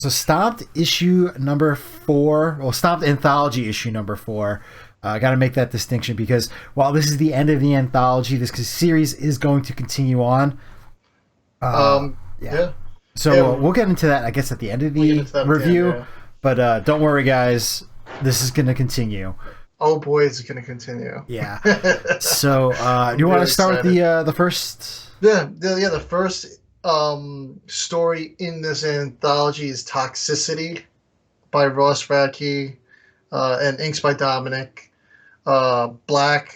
So Stomped issue number 4, well, Stomped Anthology issue number 4. I got to make that distinction because while this is the end of the anthology, this series is going to continue on. Yeah. So we'll get into that, I guess, at the end of the review. Yeah. But don't worry, guys. This is going to continue. Oh boy, it's going to continue. Yeah. So do you want to start with the first? Yeah. The first story in this anthology is Toxicity by Ross Radke and inks by Dominic. Black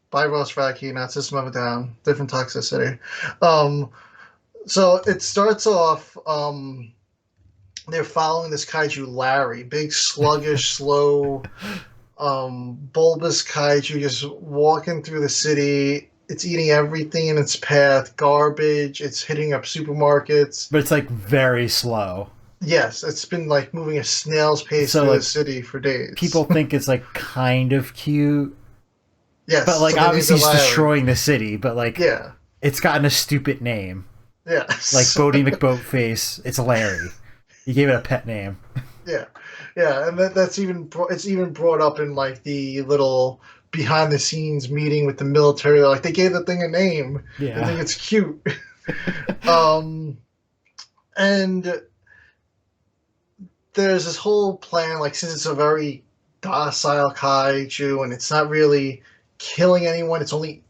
by Ross Radke, not System of a Down, different Toxicity. So it starts off, they're following this kaiju Larry, big, sluggish, slow, bulbous kaiju, just walking through the city. It's eating everything in its path, garbage, it's hitting up supermarkets. But it's like very slow. Yes, it's been like moving a snail's pace through the city for days. People think it's like kind of cute. Yes. But like obviously he's destroying the city, but like it's gotten a stupid name. Yeah. Like Bodie McBoatface, it's Larry. He gave it a pet name. Yeah. Yeah, and it's even brought up in like the little behind the scenes meeting with the military. Like they gave the thing a name. Yeah. I think it's cute. And there's this whole plan, like since it's a very docile kaiju and it's not really killing anyone, it's only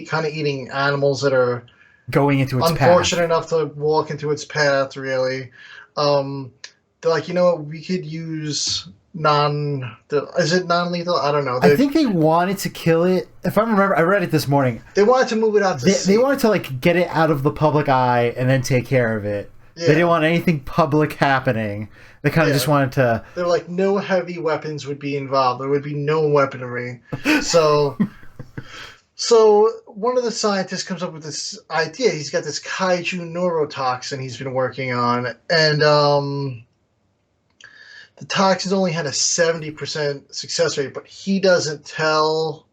kind of eating animals that are going into its unfortunate enough to walk into its path, really. They're like, you know what, we could use is it non-lethal? I don't know. I think they wanted to kill it. If I remember, I read it this morning. They wanted to move it out to sea. They wanted to like get it out of the public eye and then take care of it. Yeah. They didn't want anything public happening. They kind of just wanted to... They're like, no heavy weapons would be involved. There would be no weaponry. So one of the scientists comes up with this idea. He's got this kaiju neurotoxin he's been working on. And the toxins only had a 70% success rate. But he doesn't tell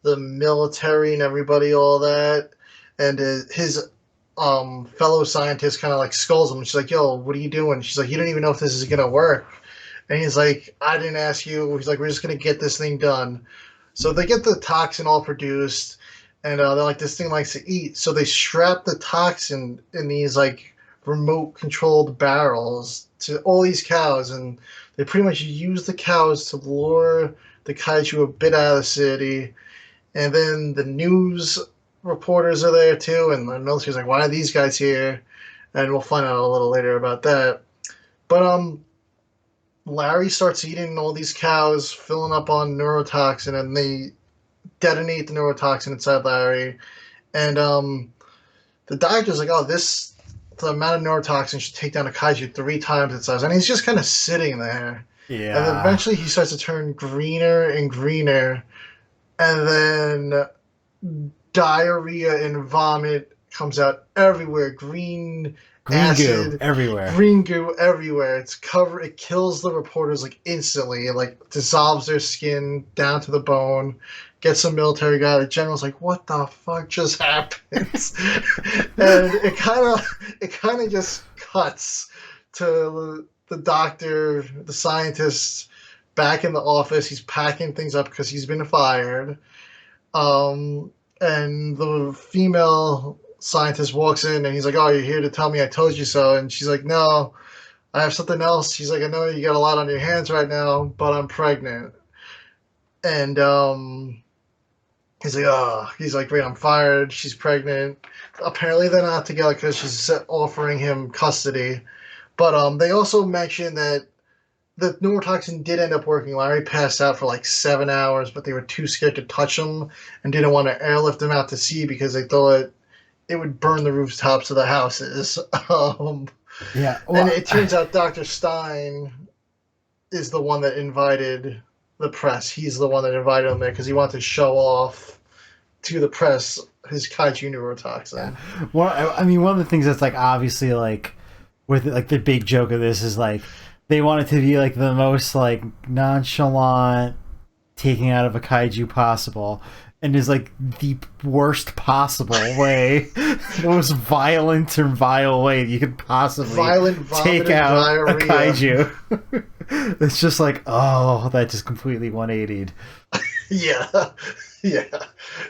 the military and everybody all that. And his... fellow scientist kind of like scolds him. She's like, yo, what are you doing? She's like, you don't even know if this is going to work. And he's like, I didn't ask you. He's like, we're just going to get this thing done. So they get the toxin all produced, and they're like, this thing likes to eat. So they strap the toxin in these like remote controlled barrels to all these cows, and they pretty much use the cows to lure the kaiju a bit out of the city. And then the news reporters are there too, and the military's like, why are these guys here? And we'll find out a little later about that. But Larry starts eating all these cows, filling up on neurotoxin, and they detonate the neurotoxin inside Larry. And the doctor's like, the amount of neurotoxin should take down a kaiju 3 times its size. And he's just kind of sitting there. Yeah. And then eventually he starts to turn greener and greener, and then diarrhea and vomit comes out everywhere. Green acid goo everywhere. Green goo everywhere. It kills the reporters like instantly. It like dissolves their skin down to the bone. Gets some military guy. The general's like, what the fuck just happened? And it kind of just cuts to the doctor, the scientist, back in the office. He's packing things up because he's been fired. And the female scientist walks in, and he's like, oh, you're here to tell me I told you so. And she's like, no, I have something else. She's like, I know you got a lot on your hands right now, but I'm pregnant. And he's like, wait, I'm fired. She's pregnant. Apparently they're not together because she's offering him custody. But they also mentioned that the neurotoxin did end up working. Larry passed out for like 7 hours, but they were too scared to touch him and didn't want to airlift him out to sea because they thought it would burn the rooftops of the houses. Yeah. Well, and it turns out Dr. Stein is the one that invited the press. He's the one that invited him there because he wanted to show off to the press his kaiju neurotoxin. Yeah. Well, I mean, one of the things that's like obviously like with like the big joke of this is like, they want it to be like the most like nonchalant taking out of a kaiju possible. in his like the worst possible way, the most violent and vile way you could possibly take out diarrhea. a kaiju. It's just like, oh, that just completely 180'd. Yeah, yeah.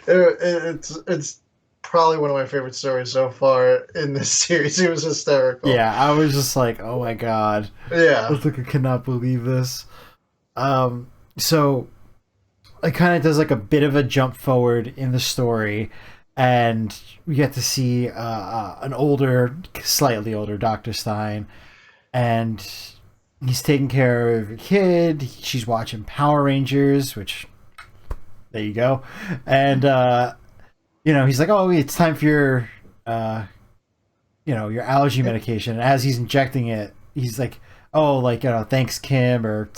It's probably one of my favorite stories so far in this series. It was hysterical. Yeah, I was just like, oh my god. Yeah. I was like, I cannot believe this. So it kind of does like a bit of a jump forward in the story, and we get to see an older, slightly older Dr. Stein, and he's taking care of a kid. She's watching Power Rangers, which, there you go. And, he's like, oh, it's time for your, your allergy medication. And as he's injecting it, he's like, oh, like, thanks, Kim, or,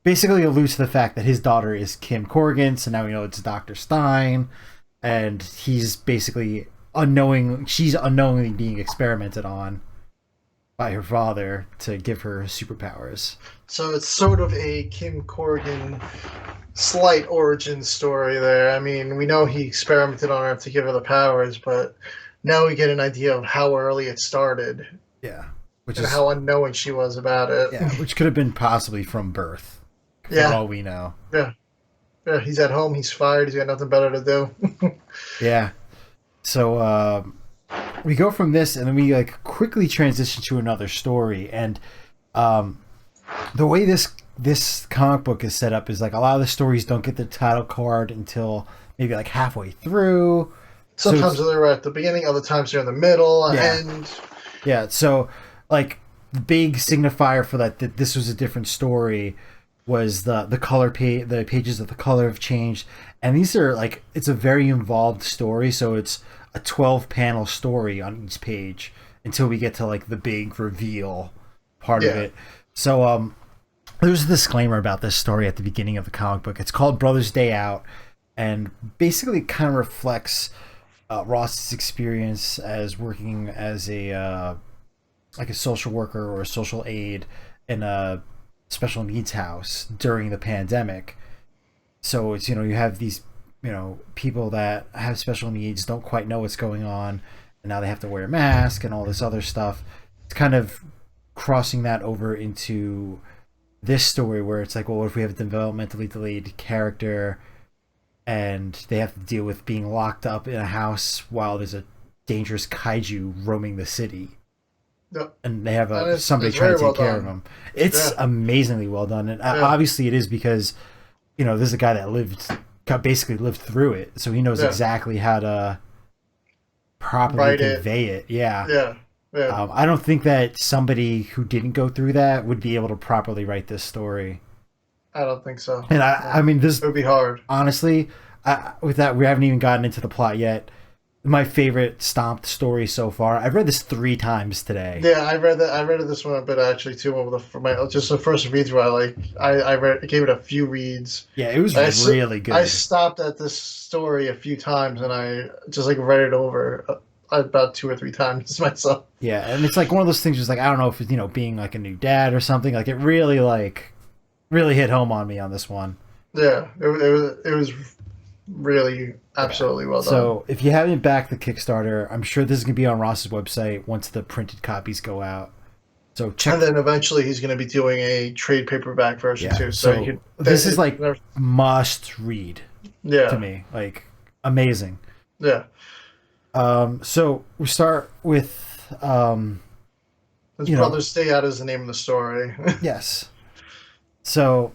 basically alludes to the fact that his daughter is Kim Corrigan, so now we know it's Dr. Stein, and he's basically she's unknowingly being experimented on by her father to give her superpowers. So it's sort of a Kim Corrigan slight origin story there. I mean, we know he experimented on her to give her the powers, but now we get an idea of how early it started. Yeah. And how unknowing she was about it. Yeah, which could have been possibly from birth. For all we know. Yeah. Yeah, he's at home, he's fired, he's got nothing better to do. Yeah. So we go from this, and then we like quickly transition to another story. And the way this comic book is set up is like a lot of the stories don't get the title card until maybe like halfway through. Sometimes they're at the beginning, other times they're in the middle, end. Yeah, so like the big signifier for that this was a different story was the color page. The pages of the color have changed, and these are like, it's a very involved story, so it's a 12-panel story on each page until we get to like the big reveal part of it. So there's a disclaimer about this story at the beginning of the comic book. It's called Brother's Day Out, and basically kind of reflects Ross's experience as working as a social worker or a social aide in a special needs house during the pandemic. So it's, you have these, people that have special needs, don't quite know what's going on, and now they have to wear a mask and all this other stuff. It's kind of crossing that over into this story where it's like, well, what if we have a developmentally delayed character and they have to deal with being locked up in a house while there's a dangerous kaiju roaming the city? Yep. And they have somebody trying to take care of them. It's amazingly well done, and obviously it is because this is a guy that basically lived through it, so he knows exactly how to properly convey it. Yeah. I don't think that somebody who didn't go through that would be able to properly write this story. I don't think so. And I mean, this would be hard. Honestly, with that, we haven't even gotten into the plot yet. My favorite Stomped story so far. I've read this 3 times today. Yeah, I read this one a bit actually too. For just the first read through, I gave it a few reads. Yeah, it was really good. I stopped at this story a few times, and I just like read it over about 2 or 3 times myself. Yeah, and it's like one of those things. Just like, I don't know if it's being like a new dad or something. Like it really hit home on me on this one. Yeah, it was really absolutely well done. So if you haven't backed the Kickstarter, I'm sure this is going to be on Ross's website once the printed copies go out. So check. And then eventually he's going to be doing a trade paperback version too. So this is like must read. Yeah. To me, like amazing. Yeah. So we start with His Brother's Day Out is the name of the story. Yes. So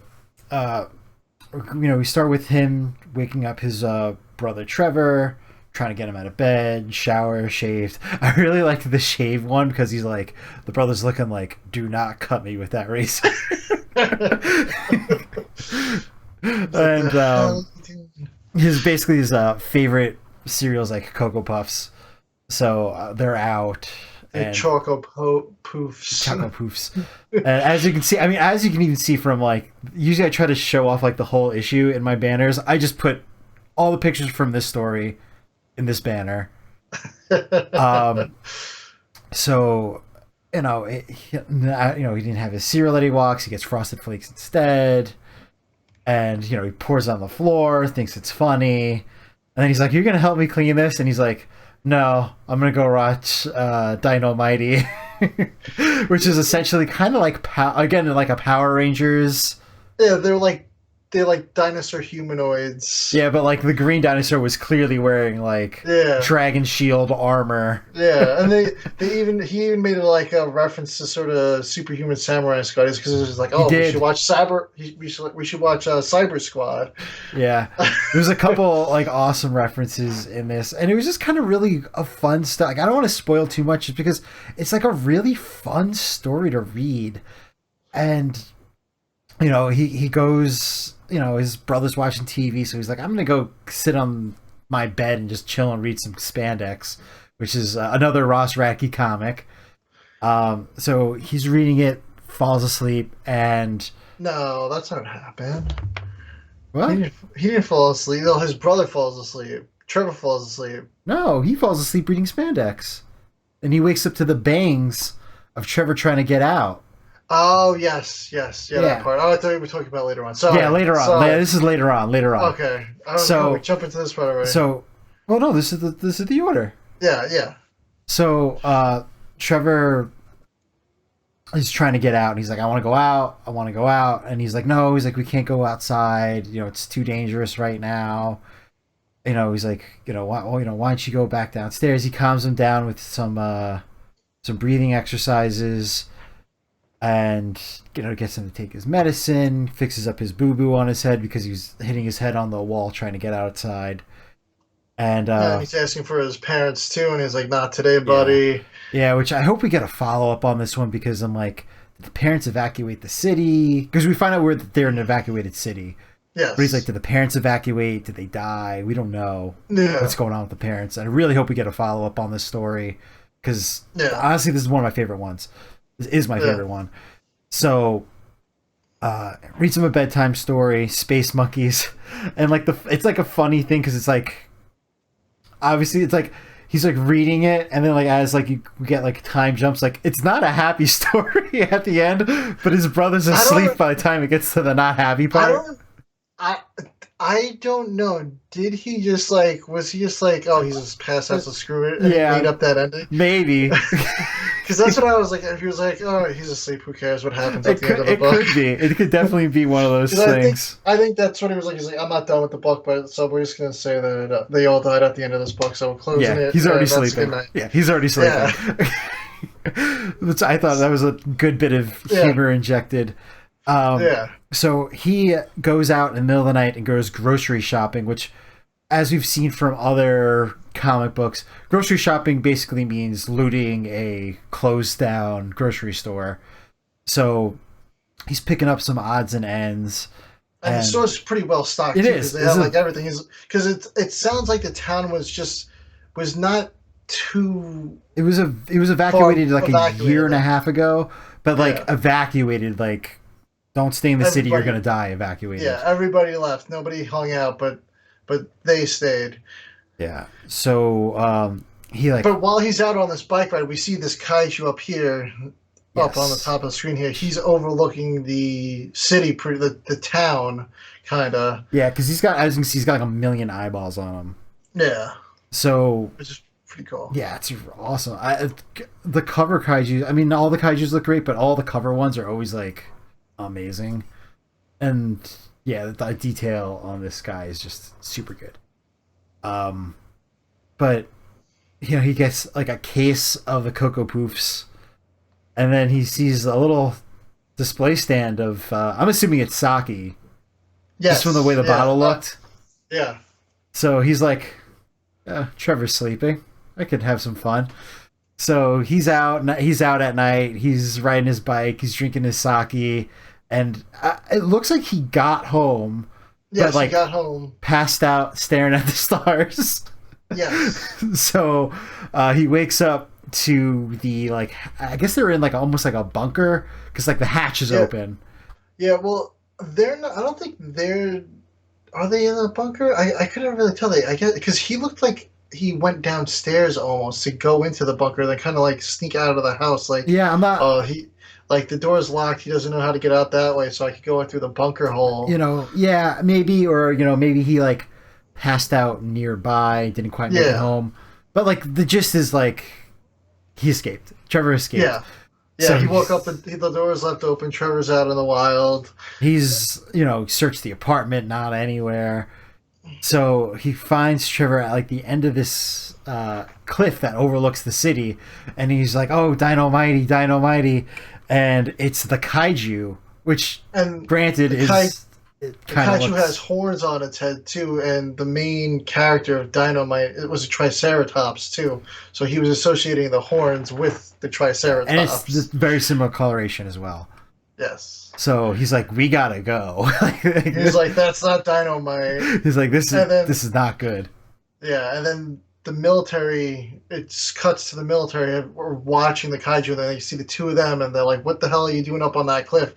we start with him waking up his brother Trevor, trying to get him out of bed, shower, shaved. I really liked the shave one because he's like, the brother's looking like, do not cut me with that razor. And his favorite cereals like Cocoa Puffs. So they're out. And Choco Poofs. Choco Poofs. And as you can see, as you can even see from usually I try to show off the whole issue in my banners. I just put all the pictures from this story in this banner. So, he didn't have his cereal that he walks. He gets Frosted Flakes instead. and he pours on the floor, thinks it's funny, and then he's like, "You're gonna help me clean this?" And he's like, "No, I'm gonna go watch Dino Mighty," which is essentially kind of like again like a Power Rangers. Yeah, they're like dinosaur humanoids. Yeah, but like the green dinosaur was clearly wearing like Yeah. dragon shield armor. Yeah, and he even made it like a reference to sort of superhuman samurai squad because it was like, oh, we should watch we should watch Cyber Squad. Yeah, there's a couple like awesome references in this, and it was just kind of really a fun stuff. Like I don't want to spoil too much, just because it's like a really fun story to read, and he goes. His brother's watching TV, so he's like, I'm gonna go sit on my bed and just chill and read some spandex, which is another Ross Radke comic. So he's reading it, falls asleep, and no, that's not what happened. What? He didn't fall asleep. No, his brother falls asleep. Trevor falls asleep. No, he falls asleep reading spandex, and he wakes up to the bangs of Trevor trying to get out. Oh yes, that part. Oh, I thought you were talking about later on. Sorry. Yeah, later on. This is later on. Okay. I don't know. We jump into this part already. So, well, no, this is the order. Yeah. So, Trevor is trying to get out, and he's like, I want to go out, and he's like, no, he's like, we can't go outside. It's too dangerous right now. He's like, why don't you go back downstairs? He calms him down with some breathing exercises. And gets him to take his medicine, fixes up his boo-boo on his head because he's hitting his head on the wall trying to get outside. And he's asking for his parents too, and he's like, not today, buddy. Yeah, which I hope we get a follow-up on this one, because I'm like, did the parents evacuate the city? Because we find out they're in an evacuated city. Yes. But he's like, did the parents evacuate? Did they die? We don't know what's going on with the parents. And I really hope we get a follow-up on this story, because honestly, this is one of my favorite ones. This is my favorite one. So, reads him a bedtime story, Space Monkeys, and like it's like a funny thing because it's like, obviously it's like he's like reading it, and then like as like you get like time jumps, like it's not a happy story at the end, but his brother's asleep by the time it gets to the not happy part. I don't know. Did he just like, was he just like, oh, he's just passed out, so screw it, and he made up that ending? Maybe. Because that's what I was like. If he was like, oh, he's asleep, who cares what happens at the end of the book? It could be. It could definitely be one of those things. I think that's what he was like. He's like, I'm not done with the book, but so we're just going to say that they all died at the end of this book, so we're closing it. He's already sleeping. Yeah, he's already sleeping. Which I thought that was a good bit of humor injected. So he goes out in the middle of the night and goes grocery shopping, which, as we've seen from other comic books, grocery shopping basically means looting a closed down grocery store. So he's picking up some odds and ends. And the store's pretty well stocked. It is. They have like everything. Because it sounds like the town was not too. It was evacuated like a year and a half ago, but like evacuated like. Don't stay in the city, you're going to die evacuated. Yeah, everybody left. Nobody hung out, but they stayed. Yeah. So he like. But while he's out on this bike ride, we see this kaiju up here, up on the top of the screen here. He's overlooking the city, the town, kind of. Yeah, because he's got, as you can see, he's got like 1 million eyeballs on him. Yeah. So. Which is pretty cool. Yeah, it's awesome. The cover kaiju, I mean, all the kaijus look great, but all the cover ones are always like. Amazing. And yeah, the detail on this guy is just super good. But he gets like a case of the Cocoa Poofs, and then he sees a little display stand of I'm assuming it's sake. Just from the way the bottle looked. Yeah. So he's like, Trevor's sleeping. I could have some fun. So he's out at night, he's riding his bike, he's drinking his sake. And it looks like he got home. Yes, but, like, he got home. Passed out, staring at the stars. Yes. So he wakes up to the, like, I guess they're in, like, almost like a bunker. Because, like, the hatch is open. Yeah, well, they're not, I don't think they're... Are they in a bunker? I couldn't really tell. I guess, because he looked like he went downstairs almost to go into the bunker, then kind of, like, sneak out of the house. Like, yeah, I'm not... like the door's locked. He doesn't know how to get out that way, so I could go in through the bunker hole. Yeah, maybe, or maybe he like passed out nearby, didn't quite make it Yeah, home. But like the gist is like he escaped. Trevor escaped. yeah, yeah. So He woke up and the door's left open. Trevor's out in the wild. he's searched the apartment, not anywhere. So he finds Trevor at like the end of this cliff that overlooks the city, and he's like, "Oh, Dynamite, Dynamite," and it's the Kaiju, which, And granted, the kaiju has horns on its head too, and the main character of Dynamite, it was a Triceratops too. So he was associating the horns with the Triceratops. and it's the very similar coloration as well. Yes. So he's like, "We gotta go." He's like, "That's not Dynamite." He's like, "This is not good." Yeah, and then the military, it cuts to the military watching the kaiju, and then you see the two of them, and they're like, "What the hell are you doing up on that cliff?"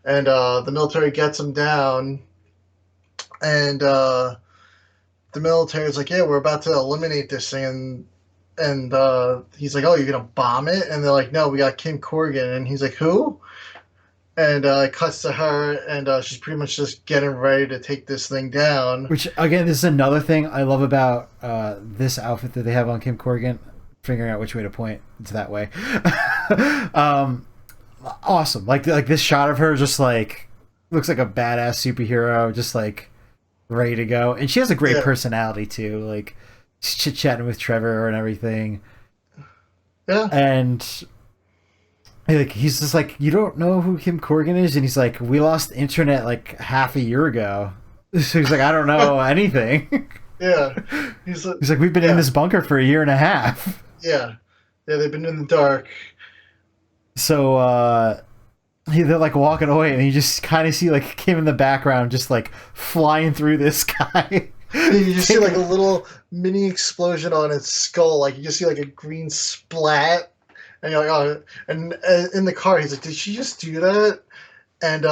And the military gets them down, and the military is like, "Yeah, we're about to eliminate this thing," and he's like, "Oh, you're gonna bomb it?" And they're like, "No, we got Kim Corrigan," and he's like, "Who?" And it cuts to her, and she's pretty much just getting ready to take this thing down. Which, again, this is another thing I love about this outfit that they have on Kim Corrigan. Figuring out which way to point to that way. Awesome. Like this shot of her just like looks like a badass superhero, just like ready to go. And she has a great personality too. Like chit chatting with Trevor and everything. Yeah. And like he's just like, "You don't know who Kim Corrigan is?" And he's like, "We lost internet like half a year ago." So he's like, "I don't know anything." Yeah. He's like, "We've been in this bunker for a year and a half." Yeah. Yeah, they've been in the dark. So they're like walking away, and you just kind of see like Kim in the background, just like flying through the sky. You just see like a little mini explosion on its skull. Like you just see like a green splat, and you're like, "Oh!" And in the car, he's like, "Did she just do that?" And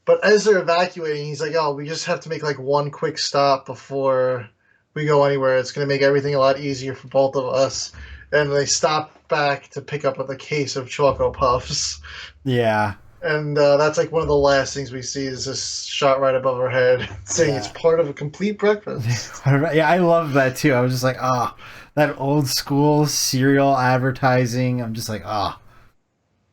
but as they're evacuating, he's like, "Oh, we just have to make like one quick stop before we go anywhere. It's gonna make everything a lot easier for both of us." And they stop back to pick up with a case of Choco Puffs. Yeah. And that's like one of the last things we see is this shot right above her head saying it's part of a complete breakfast. Yeah, I love that too. I was just like, that old school cereal advertising. I'm just like,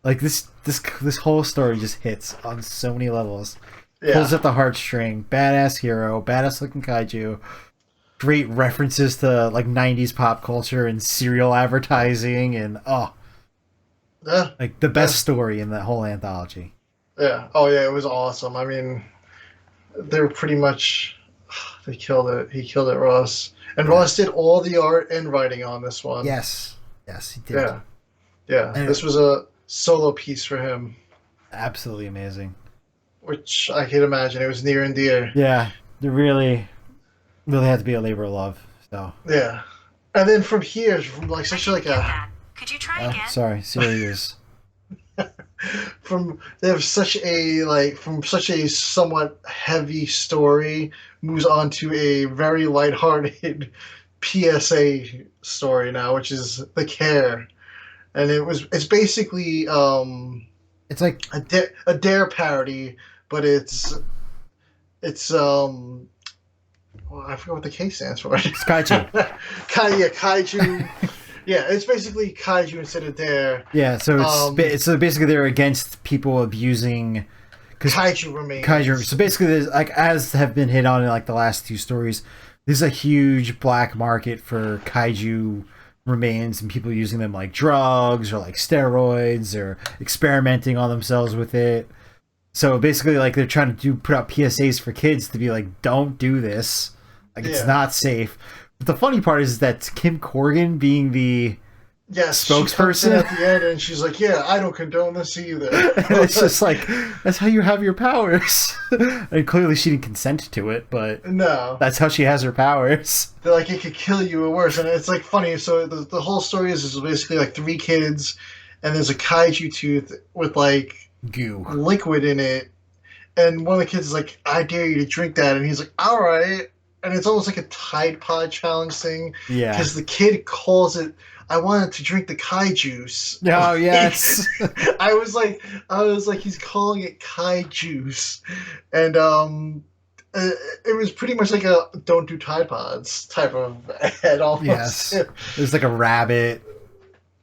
like this whole story just hits on so many levels. Yeah. Pulls at the heartstring. Badass hero, badass looking kaiju. Great references to like 90s pop culture and cereal advertising, and like the best story in that whole anthology. Yeah. Oh yeah, it was awesome. I mean, they were pretty much they killed it. He killed it, Ross. And Ross did all the art and writing on this one. Yes, he did. Yeah. And this was a solo piece for him. Absolutely amazing. Which I can imagine it was near and dear. Yeah, they really had to be a labor of love. So yeah, and then from here, from like such like a. Could you try again? Sorry, serious. They have such a somewhat heavy story moves on to a very lighthearted PSA story now, which is The Care, and it's basically it's like a Dare parody, but it's well, I forgot what the K stands for. It's Kaiju. Kaiju. Yeah, it's basically Kaiju instead of Dare. Yeah, so it's so basically they're against people abusing Kaiju remains. Kaiju. So basically, there's, like as have been hit on in like the last two stories, there's a huge black market for Kaiju remains and people using them like drugs or like steroids or experimenting on themselves with it. So basically, like they're trying to put out PSAs for kids to be like, "Don't do this. Like it's not safe." But the funny part is that Kim Corrigan being the spokesperson she comes in at the end, and she's like, "Yeah, I don't condone this either." And it's just like, that's how you have your powers. And clearly she didn't consent to it, but no, that's how she has her powers. They're like, it could kill you or worse, and it's like funny. So the whole story is basically like 3 kids, and there's a kaiju tooth with like goo liquid in it, and one of the kids is like, "I dare you to drink that," and he's like, "All right." and it's almost like a Tide Pod challenge thing Yeah. because the kid calls it. I wanted to drink the Kai juice. Oh yes. I was like, he's calling it Kai juice, and it was pretty much like a "don't do Tide Pods" type of ad almost. Yes. There's like a rabbit.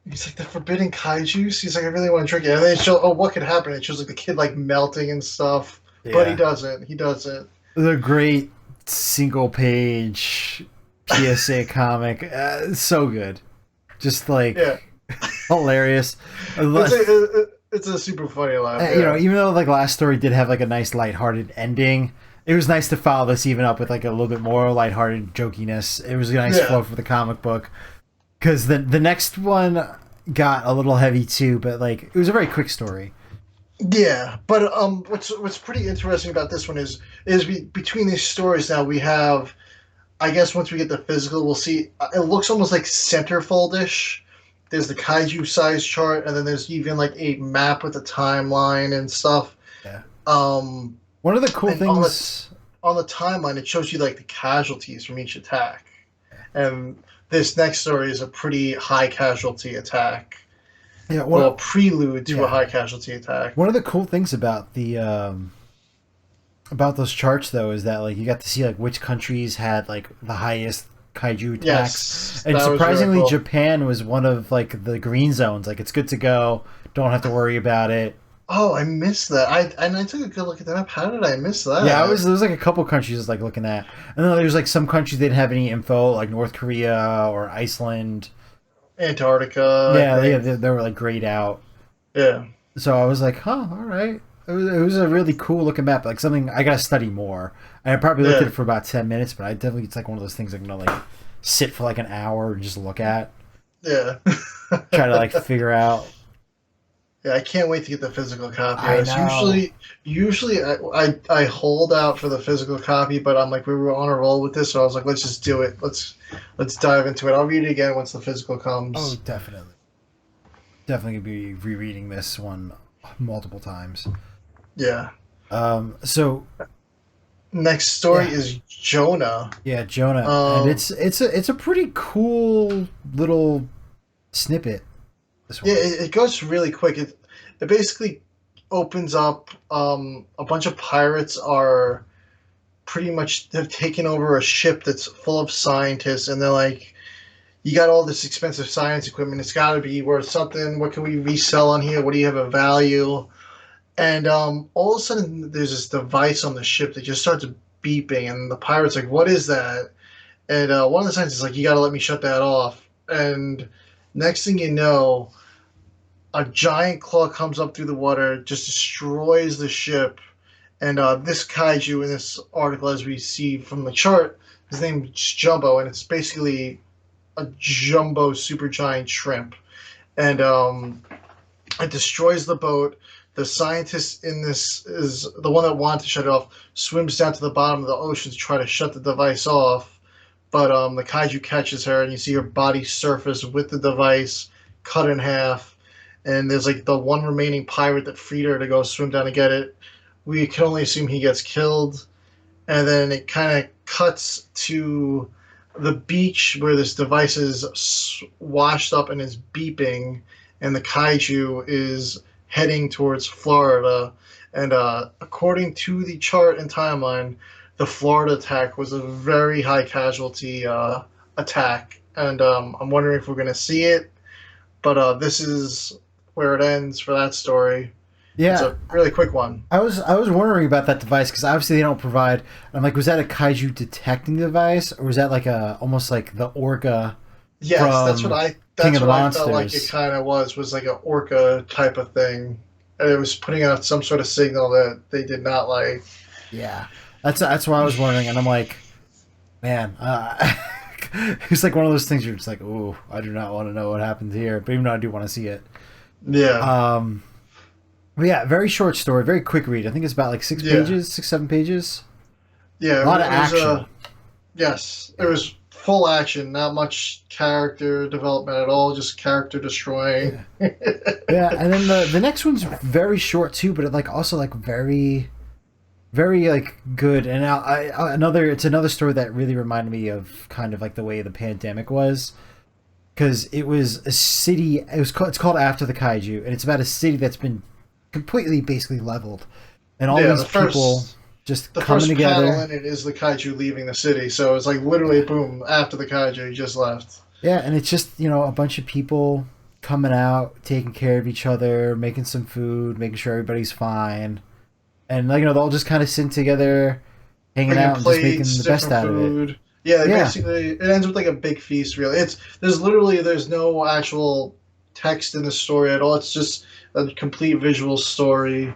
He's like the forbidden Kai juice. He's like, I really want to drink it, and then it shows, oh, what could happen? It shows like the kid like melting and stuff, but he Yeah. doesn't. He doesn't. The great single page PSA comic. So good. Just like Yeah. hilarious. It's a super funny laugh. You know, even though like last story did have like a nice lighthearted ending, it was nice to follow this even up with like a little bit more lighthearted jokiness. It was a nice flow for the comic book because the next one got a little heavy too, but like it was a very quick story. Yeah, but what's pretty interesting about this one is between these stories now we have, I guess once we get the physical, we'll see. It looks almost like centerfold-ish. There's the kaiju size chart, and then there's even like a map with a timeline and stuff. Yeah. One of the cool things on the timeline, it shows you like the casualties from each attack, and this next story is a pretty high casualty attack. Yeah, well, a prelude to a high casualty attack. One of the cool things about the about those charts though is that like you got to see like which countries had like the highest kaiju attacks. Yes, and surprisingly cool. Japan was one of like the green zones. Like it's good to go, don't have to worry about it. Oh, I missed that. I took a good look at the map. How did I miss that? Yeah, there was like a couple countries like looking at, and then there's like some countries didn't have any info, like North Korea or Iceland. Antarctica. Yeah, they were like grayed out. Yeah. So I was like, huh, all right. It was a really cool looking map, like something I gotta study more. And I probably looked at it for about 10 minutes, but I definitely it's like one of those things I'm gonna like sit for like an hour and just look at. Yeah. Try to like figure out. Yeah, I can't wait to get the physical copy. I know. Usually I hold out for the physical copy, but I'm like we were on a roll with this, so I was like, let's just do it. Let's dive into it. I'll read it again once the physical comes. Oh, definitely. Definitely gonna be rereading this one multiple times. Yeah. So next story is Jonah. Yeah, Jonah. And it's a pretty cool little snippet. This one. Yeah, it goes really quick. It basically opens up a bunch of pirates are pretty much have taken over a ship that's full of scientists, and they're like, you got all this expensive science equipment, it's got to be worth something. What can we resell on here? What do you have of value? And all of a sudden there's this device on the ship that just starts beeping, and the pirate's like, what is that? And one of the scientists is like, you got to let me shut that off. And next thing you know, a giant claw comes up through the water, just destroys the ship. And this kaiju in this article, as we see from the chart, his name is Jumbo, and it's basically a jumbo supergiant shrimp. And it destroys the boat. The scientist in this is the one that wanted to shut it off, swims down to the bottom of the ocean to try to shut the device off. But the kaiju catches her, and you see her body surface with the device cut in half. And there's like the one remaining pirate that freed her to go swim down and get it. We can only assume he gets killed. And then it kind of cuts to the beach where this device is washed up and is beeping, and the kaiju is heading towards Florida. And according to the chart and timeline, the Florida attack was a very high casualty attack. And I'm wondering if we're going to see it. But this is where it ends for that story. Yeah, it's a really quick one. I was wondering about that device because obviously they don't provide. I'm like, was that a kaiju detecting device, or was that like a almost like the orca? Yes, that's what I felt like it kind of was like an orca type of thing, and it was putting out some sort of signal that they did not like. Yeah, that's why I was wondering, and I'm like, man, it's like one of those things you're just like, oh, I do not want to know what happened here, but even though I do want to see it. Yeah. But yeah, very short story, very quick read. I think it's about like 6 pages, 7 pages. Yeah, a lot of action. Yes, it was full action, not much character development at all, just character destroying. Yeah, and then the next one's very short too, but it like also like very, very like good. And another, it's another story that really reminded me of kind of like the way the pandemic was, because it was a city. It's called After the Kaiju, and it's about a city that's been completely basically leveled, and all Yeah, these people just the coming first panel together. in it is the kaiju leaving the city, so it's like literally Yeah, boom after the kaiju just left. yeah, and it's just a bunch of people coming out, taking care of each other, making some food, making sure everybody's fine, and like they're all just kind of sitting together, hanging Bringing out, and just making plates, the best different out of it. food. Yeah, Yeah, basically it ends with like a big feast. Really, there's no actual text in the story at all. It's just a complete visual story.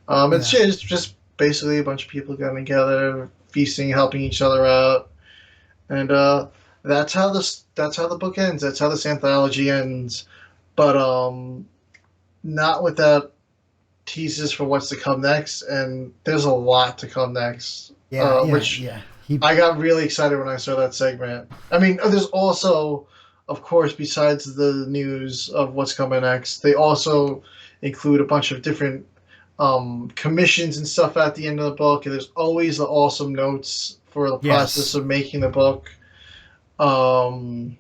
yeah, It's just basically a bunch of people getting together, feasting, helping each other out, and that's how the book ends. That's how this anthology ends. But not without teases for what's to come next, and there's a lot to come next. yeah, yeah, Which yeah. He, I got really excited when I saw that segment. I mean, there's also, of course, besides the news of what's coming next, they also include a bunch of different commissions and stuff at the end of the book. And there's always the awesome notes for the process yes, of making the book. Um,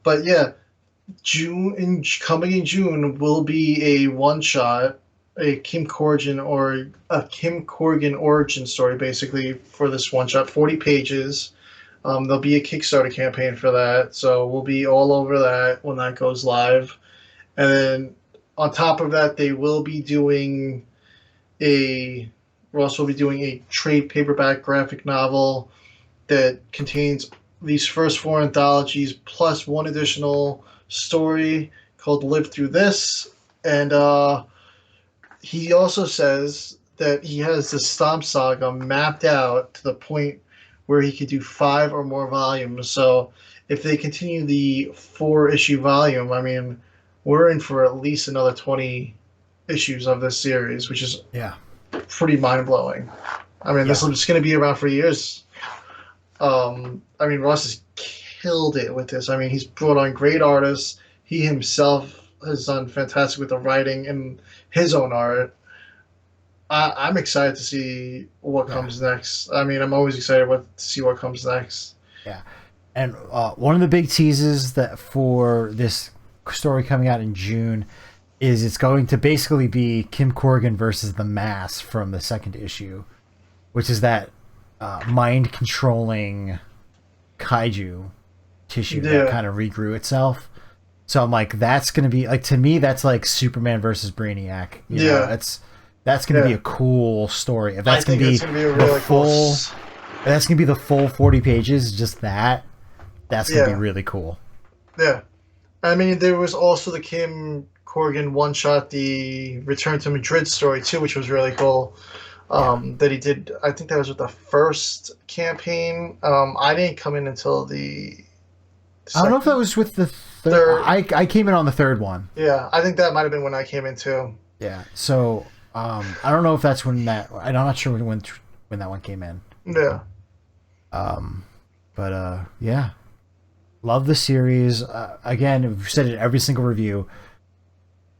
but yeah, coming in June will be a one shot, a Kim Corrigan origin story, basically for this one shot, 40 pages. There'll be a Kickstarter campaign for that, so we'll be all over that when that goes live. And then on top of that, they will be doing a. We'll also be doing a trade paperback graphic novel that contains these first four anthologies plus one additional story called Live Through This. And he also says that he has the Stomp Saga mapped out to the point where he could do 5 or more volumes. So if they continue the 4 issue volume, I mean, we're in for at least another 20 issues of this series, which is yeah, pretty mind blowing. I mean, this yeah. is going to be around for years. I mean, Ross has killed it with this. I mean, he's brought on great artists. He himself has done fantastic with the writing and his own art. I'm excited to see what Yeah. comes next. I mean, I'm always excited to see what comes next. Yeah. And one of the big teases that for this story coming out in June is it's going to basically be Kim Corrigan versus the Mass from the second issue, which is that mind controlling kaiju tissue that Yeah, kind of regrew itself. So I'm like, that's gonna be like, to me, that's like Superman versus Brainiac. yeah, That's gonna be yeah. a cool story. If I that's gonna think be it's going to be a the really cool. full, if that's gonna be the full 40 pages, just that, that's gonna be Yeah, really cool. yeah. I mean, there was also the Kim Corrigan one shot, the Return to Madrid story too, which was really cool. Yeah. That he did. I think that was with the first campaign. I didn't come in until the I don't know if that second, was with the third. third. I came in on the third one. Yeah, I think that might have been when I came in too. Yeah. So I don't know if that's when that. I'm not sure when that one came in. Yeah, Um, but yeah, love the series. Again, we've said it in every single review.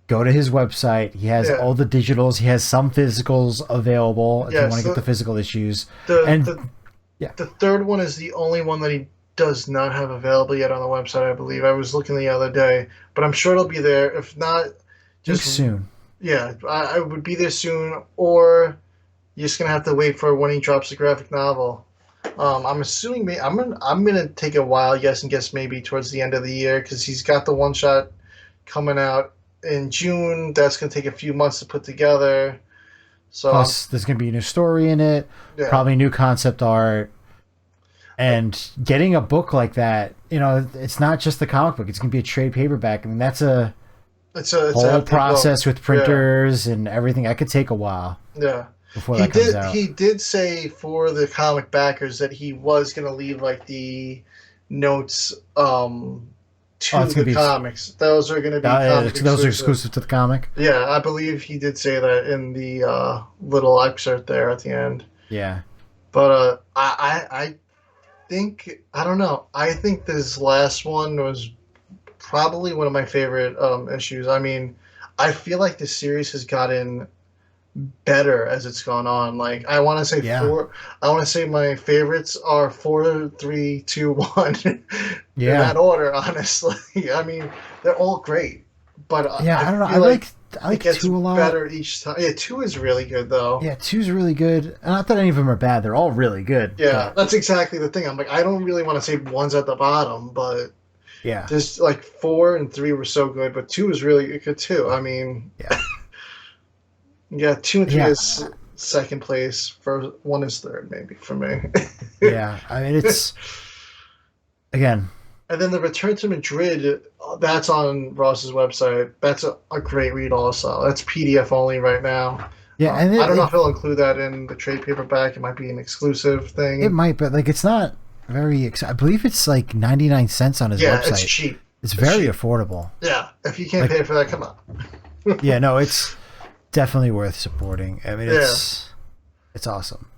Go to his website. He has yeah, all the digitals. He has some physicals available if you want yes. to get the physical issues. The, And the yeah, the third one is the only one that he does not have available yet on the website. I believe I was looking the other day, but I'm sure it'll be there. If not, think just soon. yeah, I would be there soon, or you're just gonna have to wait for when he drops the graphic novel. I'm assuming I'm gonna take a wild guess and guess maybe towards the end of the year because he's got the one shot coming out in June. That's gonna take a few months to put together. So Plus, there's going to be a new story in it, yeah, probably new concept art, and getting a book like that. It's not just the comic book. It's going to be a trade paperback. I mean, that's a it's a whole hefty blow. process with Yeah, printers and everything. That could take a while yeah. before that comes out. He did say for the comic backers that he was gonna leave like the notes Oh, to it's going the to be comics. Those are gonna be comic those are exclusive. exclusive to the comic. Yeah, I believe he did say that in the little excerpt there at the end. Yeah, But I think I don't know. I think this last one was probably one of my favorite issues. I mean, I feel like this series has gotten better as it's gone on. Like I want to say Yeah. four. I want to say my favorites are 4, 3, 2, 1 in Yeah. that order. Honestly, I mean they're all great, but Yeah, I I don't know. feel like I it like gets two a lot. better each time. Yeah, 2 is really good though. Yeah, two's really good. Not that any of them are bad. They're all really good. Yeah, But that's exactly the thing. I'm like I don't really want to say one's at the bottom, but yeah. just like 4 and 3 were so good, but 2 is really good too. I mean, Yeah. yeah, 2 and 3 Yeah. is second place. For 1 is third, maybe for me. Yeah. I mean, it's again. And then the Return to Madrid, that's on Ross's website. That's a great read also. That's PDF only right now. Yeah, and I don't know if he'll include that in the trade paperback. It might be an exclusive it thing. might, but like it's not very. I believe it's like 99 cents on his Yeah, it's website. cheap. It's It's very cheap. affordable. Yeah, if you can't Like, pay for that, come on. yeah, no, it's definitely worth supporting. I mean, Yeah. it's awesome.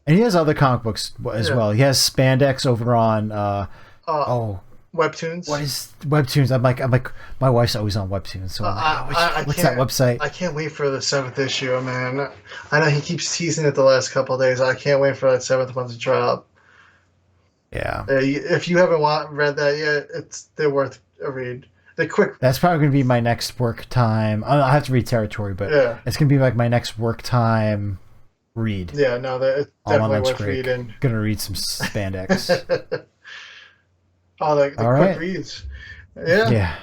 And he has other comic books as Yeah. well. He has spandex over on Uh, oh, Webtoons. what is Webtoons? I'm like my wife's always on Webtoons, so I'm like, what's that can't- website? I can't wait for the 7th issue, man. I know he keeps teasing it the last couple of days. I can't wait for that 7th one to drop. Yeah. If you haven't read that yet, they're worth a read. They're quick. That's probably going to be my next work time. I have to read Territory, but Yeah. it's going to be like my next work time read. Yeah, no, it's All on definitely lunch worth break. reading. Going to read some spandex. Oh, the All quick right. reads. Yeah. Yeah.